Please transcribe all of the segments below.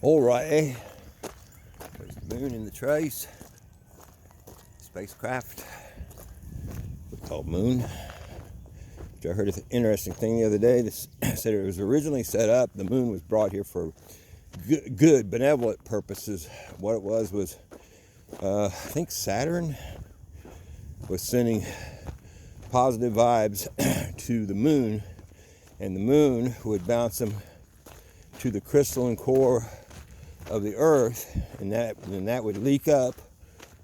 Alright, there's the moon in the trace. Spacecraft called Moon. Which I heard an interesting thing the other day. This said it was originally set up. The moon was brought here for good, benevolent purposes. What it was I think Saturn was sending positive vibes to the moon, and the moon would bounce them to the crystalline core of the earth, and that would leak up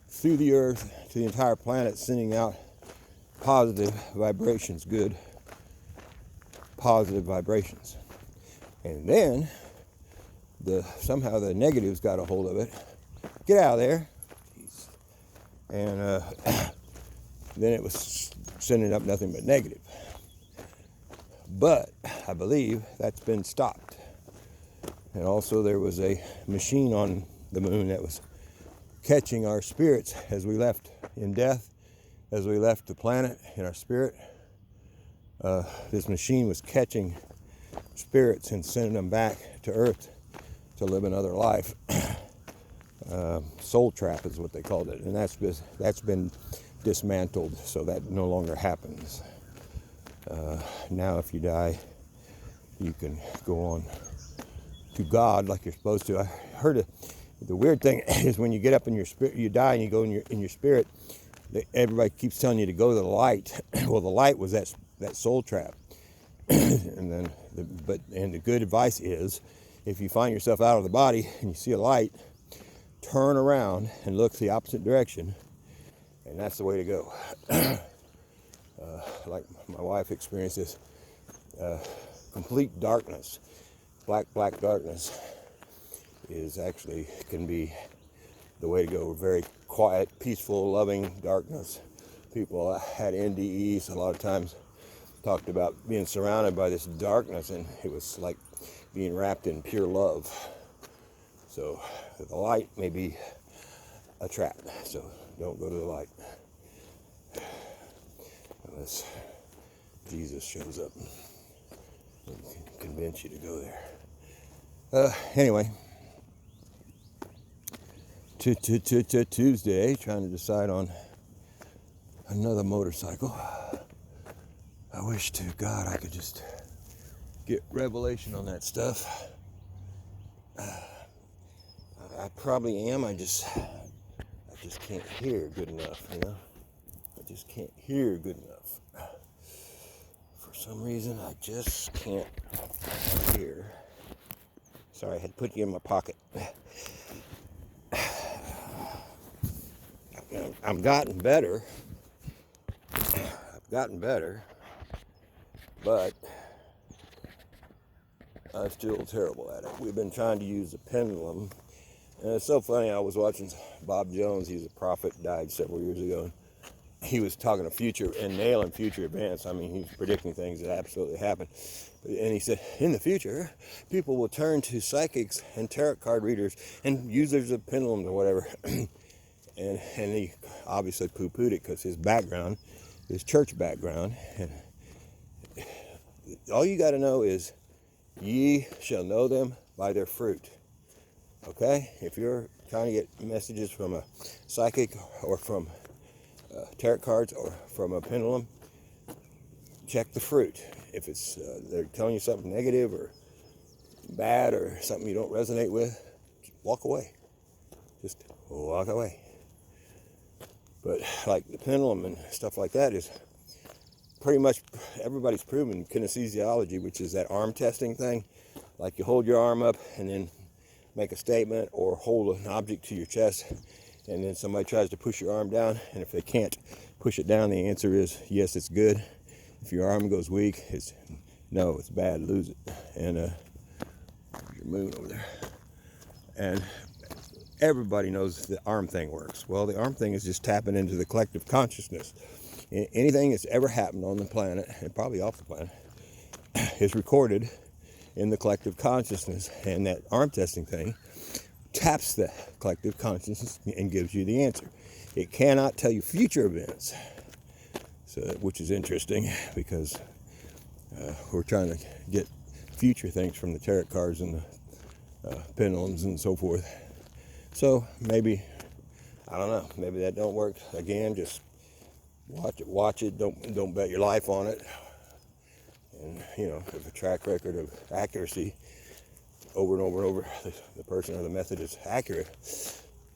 through the earth to the entire planet, sending out positive vibrations, good positive vibrations. And then somehow the negatives got a hold of it. Get out of there. And then it was sending up nothing but negative. But I believe that's been stopped. And also there was a machine on the moon that was catching our spirits as we left in death, as we left the planet in our spirit. This machine was catching spirits and sending them back to Earth to live another life. Soul trap is what they called it, and that's been dismantled, so that no longer happens. Now if you die, you can go on to God like you're supposed to. I heard the weird thing is when you get up in your spirit, you die and you go in your spirit, everybody keeps telling you to go to the light. Well, the light was that soul trap. And then the good advice is, if you find yourself out of the body and you see a light, turn around and look the opposite direction, and that's the way to go. Like my wife experienced this complete darkness. Black darkness can be the way to go. Very quiet, peaceful, loving darkness. People had NDEs a lot of times talked about being surrounded by this darkness, and it was like being wrapped in pure love. So the light may be a trap, so don't go to the light unless Jesus shows up and can convince you to go there. Anyway, Tuesday, trying to decide on another motorcycle. I wish to God I could just get revelation on that stuff. I probably am. I just can't hear good enough, you know? I just can't hear good enough. For some reason, I just can't hear. Sorry, I had to put you in my pocket. I've gotten better. But I'm still terrible at it. We've been trying to use the pendulum. And it's so funny, I was watching Bob Jones. He's a prophet, died several years ago. He was talking to future and nailing future events. I mean, he was predicting things that absolutely happened. And he said, in the future, people will turn to psychics and tarot card readers and users of pendulums or whatever. and he obviously poo-pooed it because his background, his church background. And all you got to know is, ye shall know them by their fruit. Okay? If you're trying to get messages from a psychic or from tarot cards or from a pendulum, check the fruit. If it's they're telling you something negative or bad or something you don't resonate with, walk away. Just walk away. But like the pendulum and stuff like that is pretty much everybody's proven kinesiology, which is that arm testing thing. Like you hold your arm up and then make a statement, or hold an object to your chest, and then somebody tries to push your arm down, and if they can't push it down, the answer is yes, it's good. If your arm goes weak, it's no, it's bad, lose it. And your moon over there. And everybody knows the arm thing works. Well, the arm thing is just tapping into the collective consciousness. Anything that's ever happened on the planet, and probably off the planet, is recorded in the collective consciousness, and that arm testing thing taps the collective consciousness and gives you the answer. It cannot tell you future events, so which is interesting because we're trying to get future things from the tarot cards and pendulums and so forth. So maybe, I don't know, maybe that don't work. Again, just watch it. Don't bet your life on it. And you know, if a track record of accuracy over and over and over, the person or the method is accurate,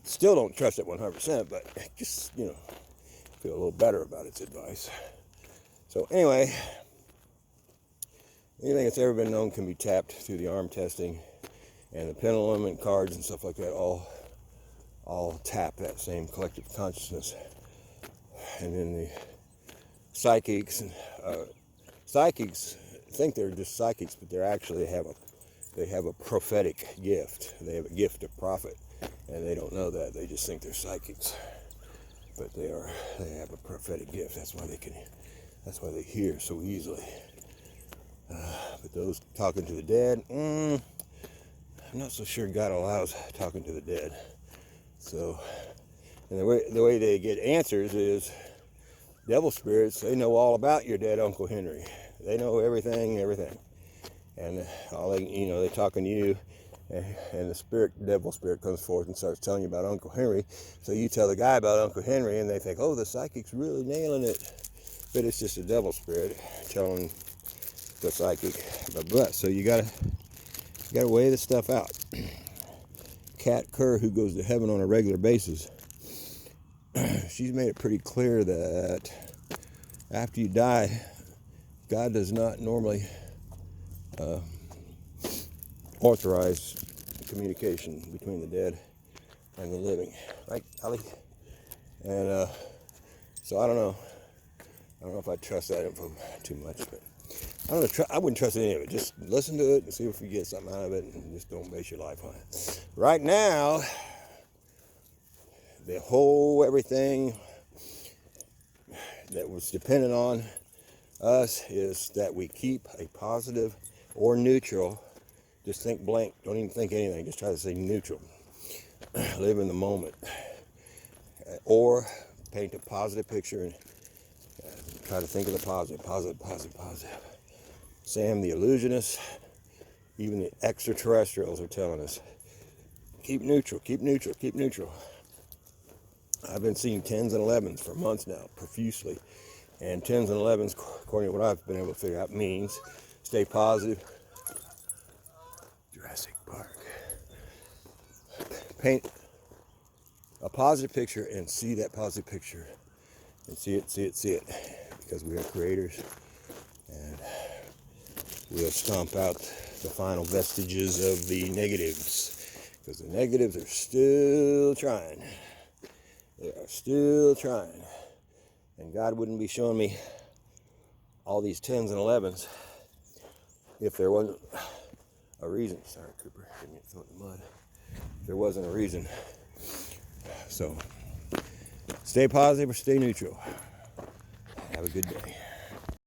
still don't trust it 100%, but just, you know, feel a little better about its advice. So anyway, anything that's ever been known can be tapped through the arm testing, and the pendulum and cards and stuff like that all tap that same collective consciousness. And then the psychics think they're just psychics, but they're actually they have a prophetic gift. They have a gift of prophet, and they don't know that. They just think they're psychics, but they have a prophetic gift. That's why they hear so easily. But those talking to the dead, I'm not so sure God allows talking to the dead. So, and the way they get answers is devil spirits. They know all about your dead Uncle Henry. They know everything, and they're talking to you, and the devil spirit comes forth and starts telling you about Uncle Henry. So you tell the guy about Uncle Henry, and they think, oh, the psychic's really nailing it, but it's just a devil spirit telling the psychic. But so you gotta weigh this stuff out. Kat Kerr, who goes to heaven on a regular basis, she's made it pretty clear that after you die, God does not normally authorize communication between the dead and the living, right, Ali? And so I don't know if I trust that info too much, but I wouldn't trust any of it. Just listen to it and see if you get something out of it, and just don't base your life on it. Right now, the whole everything that was dependent on us is that we keep a positive or neutral. Just think blank. Don't even think anything. Just try to say neutral. Live in the moment. Or paint a positive picture and try to think of the positive. Sam the illusionist, even the extraterrestrials are telling us, keep neutral. I've been seeing 10s and 11s for months now, profusely. And 10s and 11s, according to what I've been able to figure out, means stay positive. Jurassic Park. Paint a positive picture and see that positive picture. And see it. Because we are creators. And we'll stomp out the final vestiges of the negatives. Because the negatives are still trying. They are still trying. And God wouldn't be showing me all these 10s and 11s if there wasn't a reason. Sorry, Cooper, didn't get thrown in the mud. If there wasn't a reason. So, stay positive or stay neutral. Have a good day.